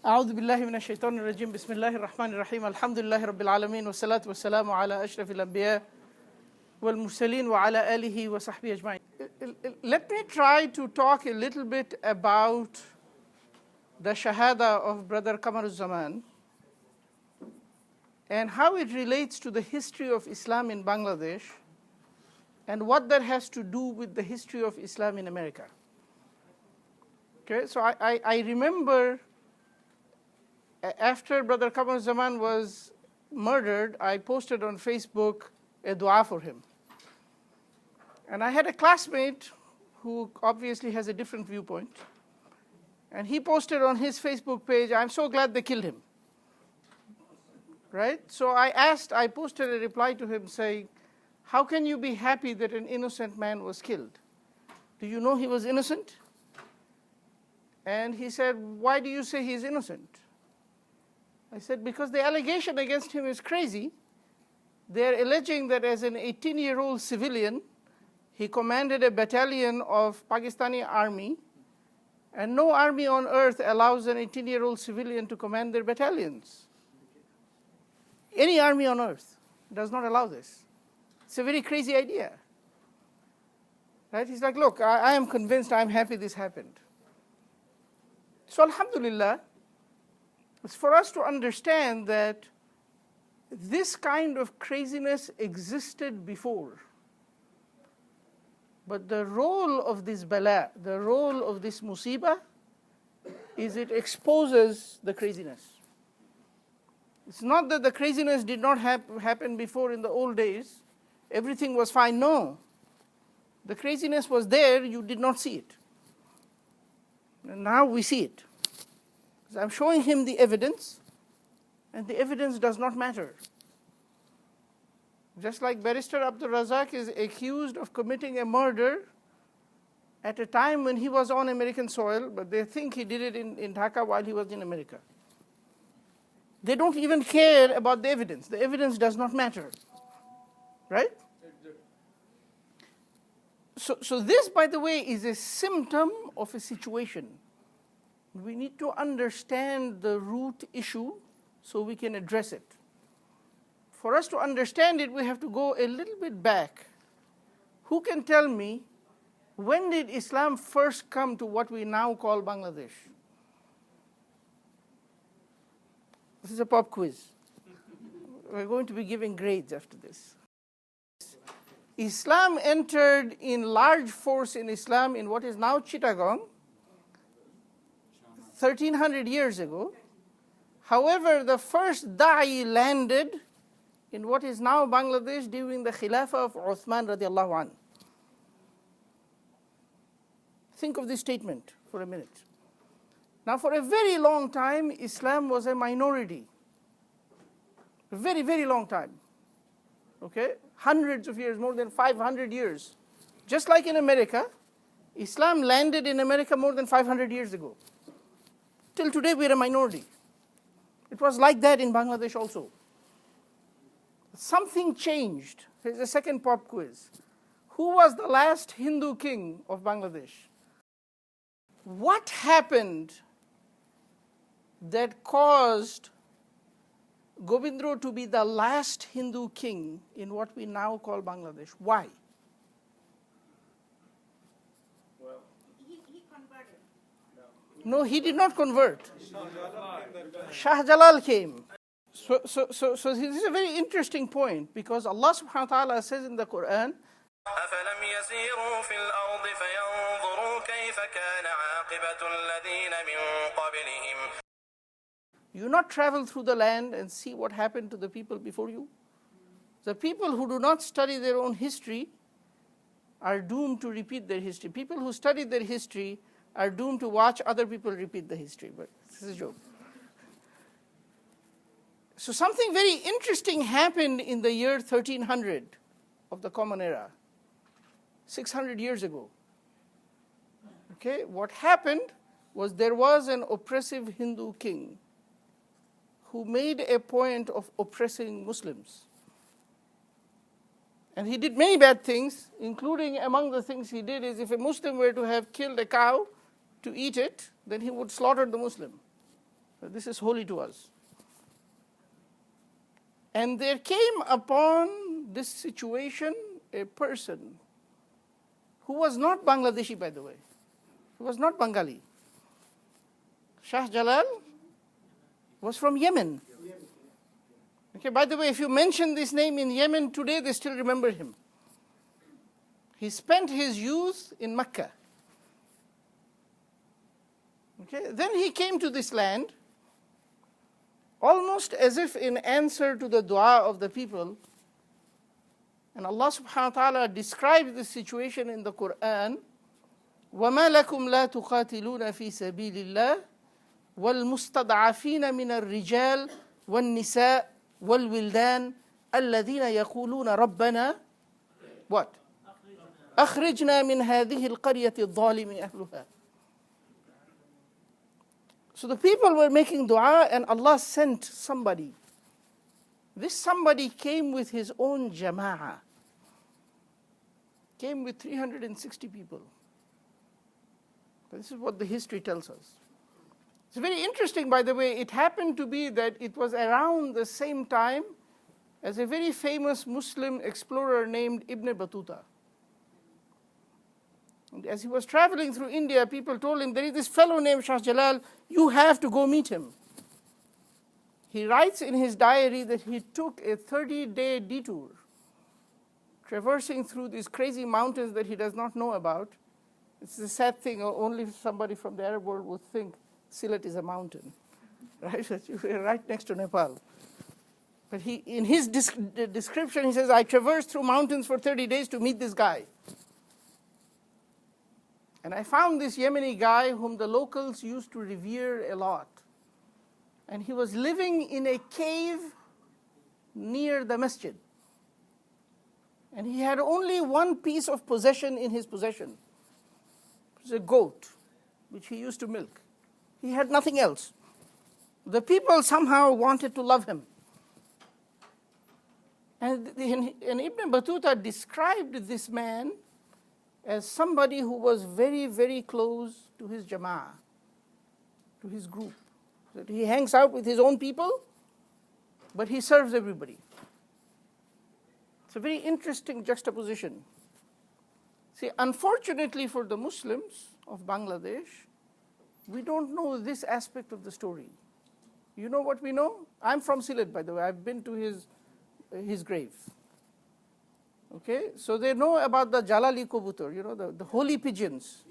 أعوذ بالله من الشيطان الرجيم بسم الله الرحمن الرحيم الحمد لله رب العالمين والصلاة والسلام على أشرف الأنبياء والمرسلين وعلى آله وصحبه أجمعين. Let me try to talk a little bit about the Shahada of Brother Kamar Zaman and how it relates to the history of Islam in Bangladesh and what that has to do with the history of Islam in America. Okay, so I remember after Brother Kamar Zaman was murdered, I posted on Facebook a dua for him. And I had a classmate who obviously has a different viewpoint. And he posted on his Facebook page, "I'm so glad they killed him." Right? So I posted a reply to him saying, "How can you be happy that an innocent man was killed? Do you know he was innocent?" And he said, "Why do you say he's innocent?" I said, "Because the allegation against him is crazy. They're alleging that as an 18-year-old civilian, he commanded a battalion of Pakistani army, and no army on earth allows an 18-year-old civilian to command their battalions. Any army on earth does not allow this. It's a very crazy idea." Right? He's like, "Look, I am convinced, I'm happy this happened." So alhamdulillah, it's for us to understand that this kind of craziness existed before. But the role of this bala, the role of this musibah, is it exposes the craziness. It's not that the craziness did not happen before in the old days. Everything was fine. No. The craziness was there, you did not see it. And now we see it. So I'm showing him the evidence, and the evidence does not matter. Just like Barrister Abdul Razak is accused of committing a murder at a time when he was on American soil, but they think he did it in Dhaka while he was in America. They don't even care about the evidence. The evidence does not matter. Right? So this, by the way, is a symptom of a situation. We need to understand the root issue so we can address it. For us to understand it, we have to go a little bit back. Who can tell me, when did Islam first come to what we now call Bangladesh? This is a pop quiz. We're going to be giving grades after this. Islam entered in large force in Islam in what is now Chittagong, 1300 years ago. However, the first da'i landed in what is now Bangladesh during the Khilafah of Uthman radiallahu anh. Think of this statement for a minute. Now, for a very long time, Islam was a minority. A very, very long time. Okay? Hundreds of years, more than 500 years. Just like in America, Islam landed in America more than 500 years ago. Till today, we're a minority. It was like that in Bangladesh also. Something changed. Here's a second pop quiz. Who was the last Hindu king of Bangladesh? What happened that caused Govindra to be the last Hindu king in what we now call Bangladesh? Why? Well, he converted. No, he did not convert. Shah Jalal came. So this is a very interesting point, because Allah subhanahu wa ta'ala says in the Quran, أَفَلَمْ يَسِيرُوا فِي الْأَرْضِ فَيَنْظُرُوا كَيْفَ كَانَ عَاقِبَةُ الَّذِينَ مِنْ قَبْلِهِمْ. You not travel through the land and see what happened to the people before you? The people who do not study their own history are doomed to repeat their history. People who study their history are doomed to watch other people repeat the history. But this is a joke. So something very interesting happened in the year 1300 of the Common Era, 600 years ago. Okay, what happened was there was an oppressive Hindu king who made a point of oppressing Muslims. And he did many bad things, including among the things he did is if a Muslim were to have killed a cow to eat it, then he would slaughter the Muslim. This is holy to us. And there came upon this situation a person who was not Bangladeshi, by the way. He was not Bengali. Shah Jalal was from Yemen. Okay, by the way, if you mention this name in Yemen today, they still remember him. He spent his youth in Mecca. Okay, then he came to this land, almost as if in answer to the dua of the people. And Allah subhanahu wa ta'ala describes this situation in the Quran. وَمَا لَكُمْ لَا تُقَاتِلُونَ فِي سَبِيلِ اللَّهِ وَالْمُسْتَضْعَفِينَ مِنَ الرِّجَالِ وَالنِّسَاءِ وَالْوِلْدَانِ الَّذِينَ يَقُولُونَ رَبَّنَا what? أَخْرِجْنَا مِنْ هَذِهِ الْقَرْيَةِ الظَّالِمِ أَهْلُهَا. So the people were making dua and Allah sent somebody. This somebody came with his own jama'ah. Came with 360 people. This is what the history tells us. It's very interesting, by the way. It happened to be that it was around the same time as a very famous Muslim explorer named Ibn Battuta. And as he was traveling through India, people told him, there is this fellow named Shah Jalal, you have to go meet him. He writes in his diary that he took a 30-day detour, traversing through these crazy mountains that he does not know about. It's a sad thing, only somebody from the Arab world would think Sylhet is a mountain, right? We're right next to Nepal. But he, in his description, he says, I traversed through mountains for 30 days to meet this guy. And I found this Yemeni guy whom the locals used to revere a lot. And he was living in a cave near the masjid. And he had only one piece of possession in his possession. It was a goat, which he used to milk. He had nothing else. The people somehow wanted to love him. And Ibn Battuta described this man as somebody who was very, very close to his jama'ah, to his group. That he hangs out with his own people, but he serves everybody. It's a very interesting juxtaposition. See, unfortunately for the Muslims of Bangladesh, we don't know this aspect of the story. You know what we know? I'm from Sylhet, by the way. I've been to his grave. Okay, so they know about the Jalali Kobutar, you know, the holy pigeons.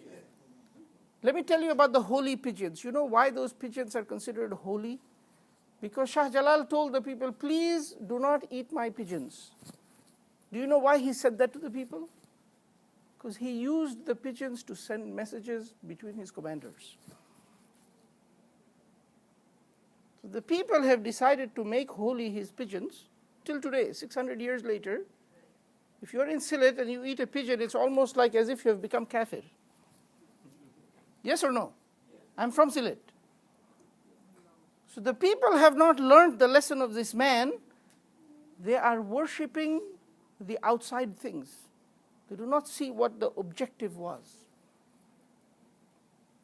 Let me tell you about the holy pigeons. You know why those pigeons are considered holy? Because Shah Jalal told the people, please do not eat my pigeons. Do you know why he said that to the people? Because he used the pigeons to send messages between his commanders. So the people have decided to make holy his pigeons till today, 600 years later. If you're in Sylhet and you eat a pigeon, it's almost like as if you have become kafir. Yes or no? I'm from Sylhet. So the people have not learned the lesson of this man. They are worshipping the outside things. They do not see what the objective was.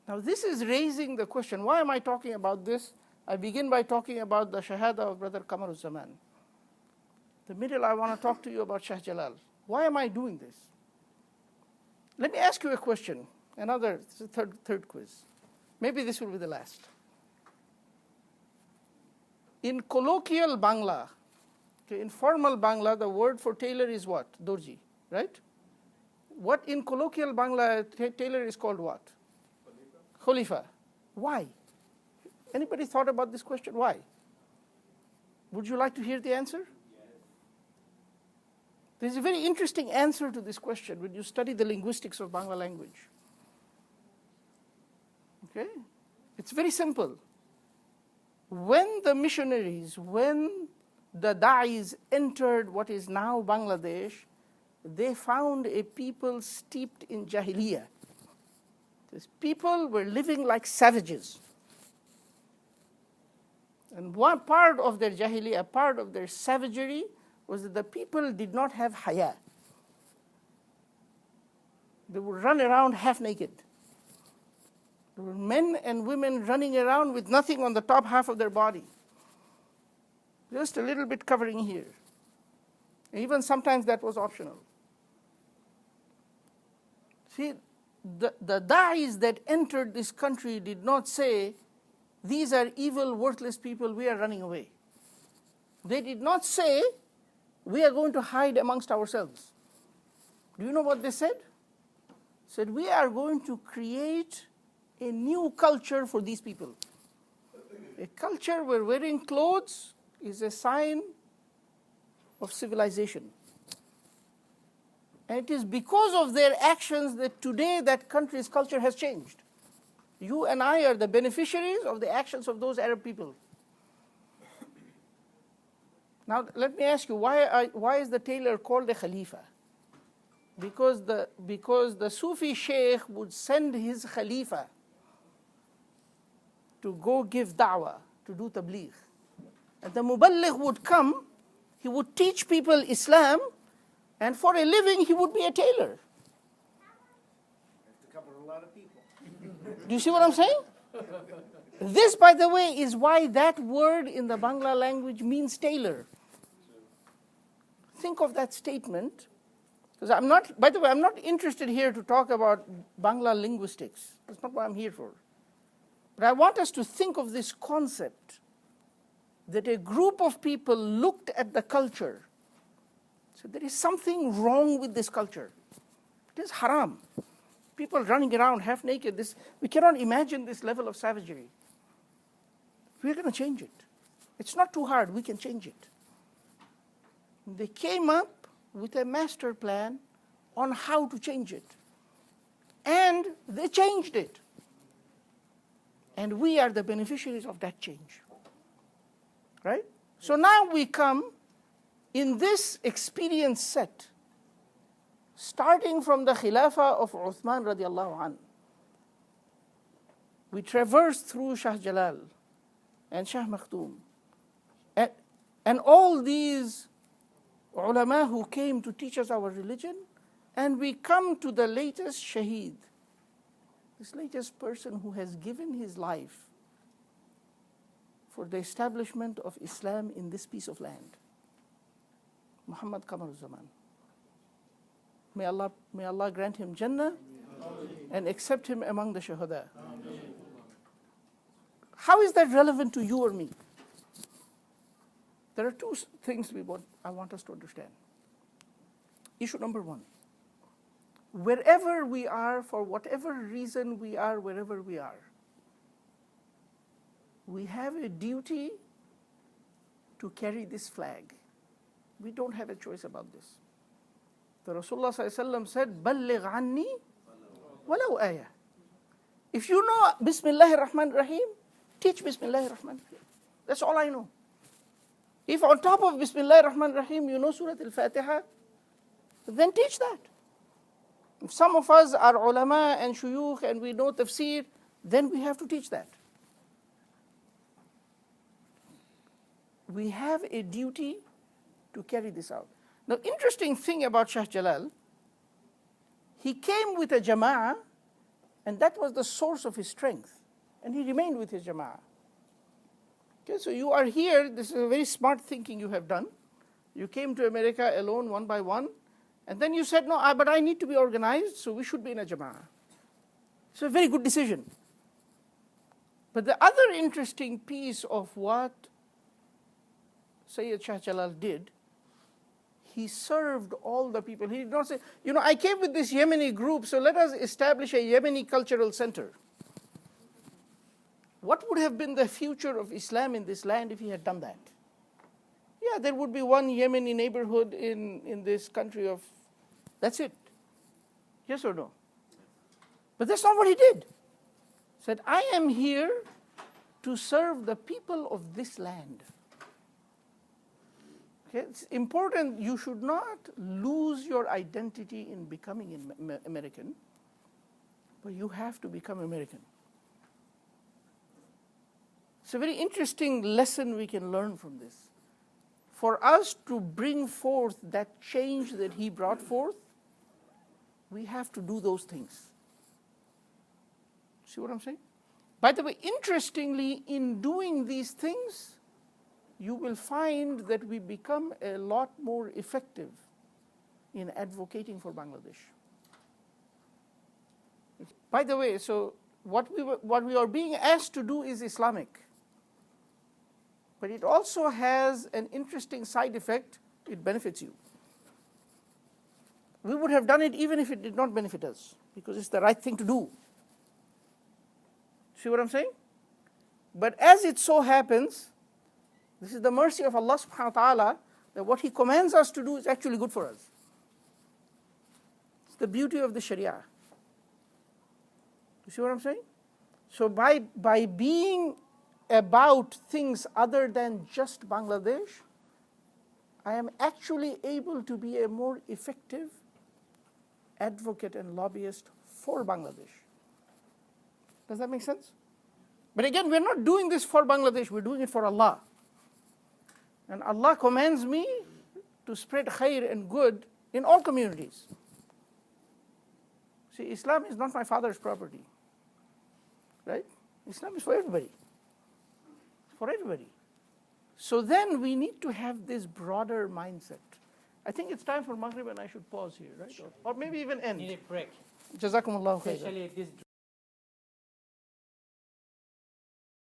Now this is raising the question, why am I talking about this? I begin by talking about the Shahada of Brother Kamar Zaman. The middle, I want to talk to you about Shah Jalal. Why am I doing this? Let me ask you a question. This is a third quiz. Maybe this will be the last. In colloquial Bangla, okay, in formal Bangla, the word for tailor is what? Dorji, right? What in colloquial Bangla, tailor is called what? Khalifa. Why? Anybody thought about this question? Why? Would you like to hear the answer? There's a very interesting answer to this question when you study the linguistics of Bangla language. Okay? It's very simple. When the missionaries, when the da'is entered what is now Bangladesh, they found a people steeped in jahiliyyah. These people were living like savages. And one part of their jahiliyyah, part of their savagery, was that the people did not have haya. They would run around half naked. There were men and women running around with nothing on the top half of their body. Just a little bit covering here. Even sometimes that was optional. See, the da'is that entered this country did not say, these are evil, worthless people, we are running away. They did not say, we are going to hide amongst ourselves. Do you know what they said? Said, we are going to create a new culture for these people. A culture where wearing clothes is a sign of civilization. And it is because of their actions that today that country's culture has changed. You and I are the beneficiaries of the actions of those Arab people. Now, let me ask you, why is the tailor called a Khalifa? Because the Sufi Sheikh would send his Khalifa to go give da'wah, to do tabligh. And the Muballigh would come, he would teach people Islam, and for a living he would be a tailor. To cover a lot of people. Do you see what I'm saying? This, by the way, is why that word in the Bangla language means tailor. Think of that statement. Because I'm not interested here to talk about Bangla linguistics. That's not what I'm here for. But I want us to think of this concept that a group of people looked at the culture. So there is something wrong with this culture. It is haram. People running around half naked. We cannot imagine this level of savagery. We're going to change it. It's not too hard. We can change it. They came up with a master plan on how to change it. And they changed it. And we are the beneficiaries of that change. Right? So now we come in this experience set, starting from the Khilafah of Uthman radiallahu anh. We traverse through Shah Jalal and Shah Makhtoum. And all these ulama who came to teach us our religion, and we come to the latest shaheed, this latest person who has given his life for the establishment of Islam in this piece of land, Muhammad Kamar Zaman. May Allah grant him Jannah and accept him among the Shuhada. How is that relevant to you or me? There are two things I want us to understand. Issue number one, wherever we are, for whatever reason we are, wherever we are, we have a duty to carry this flag. We don't have a choice about this. The Rasulullah ﷺ said, "Balligh anni walau ayah." If you know Bismillahir Rahmanir Rahim, teach Bismillahir Rahmanir Rahim. That's all I know. If on top of Bismillahir Rahmanir Rahim you know Surah Al-Fatiha, then teach that. If some of us are ulama and shuyukh and we know tafsir, then we have to teach that. We have a duty to carry this out. Now, interesting thing about Shah Jalal, he came with a jama'ah, and that was the source of his strength, and he remained with his jama'ah. Okay, so you are here, this is a very smart thinking you have done. You came to America alone, one by one, and then you said, no, but I need to be organized, so we should be in a jama'ah. It's a very good decision. But the other interesting piece of what Sayyid Shah Jalal did, he served all the people. He did not say, I came with this Yemeni group, so let us establish a Yemeni cultural center. What would have been the future of Islam in this land if he had done that? Yeah, there would be one Yemeni neighborhood in this country of, that's it. Yes or no? But that's not what he did. He said, I am here to serve the people of this land. Okay? It's important, you should not lose your identity in becoming American, but you have to become American. It's a very interesting lesson we can learn from this. For us to bring forth that change that he brought forth, we have to do those things. See what I'm saying? By the way, interestingly, in doing these things, you will find that we become a lot more effective in advocating for Bangladesh. By the way, so what we are being asked to do is Islamic. But it also has an interesting side effect. It benefits you. We would have done it even if it did not benefit us, because it's the right thing to do. See what I'm saying? But as it so happens, this is the mercy of Allah subhanahu wa ta'ala, that what He commands us to do is actually good for us. It's the beauty of the Sharia. You see what I'm saying? So by being about things other than just Bangladesh, I am actually able to be a more effective advocate and lobbyist for Bangladesh. Does that make sense? But again, we're not doing this for Bangladesh, we're doing it for Allah. And Allah commands me to spread khair and good in all communities. See, Islam is not my father's property, right? Islam is for everybody. For everybody. So then we need to have this broader mindset. I think it's time for Maghrib and I should pause here, right? Or maybe even end. Need a break. Jazakumullahu khairan. Especially this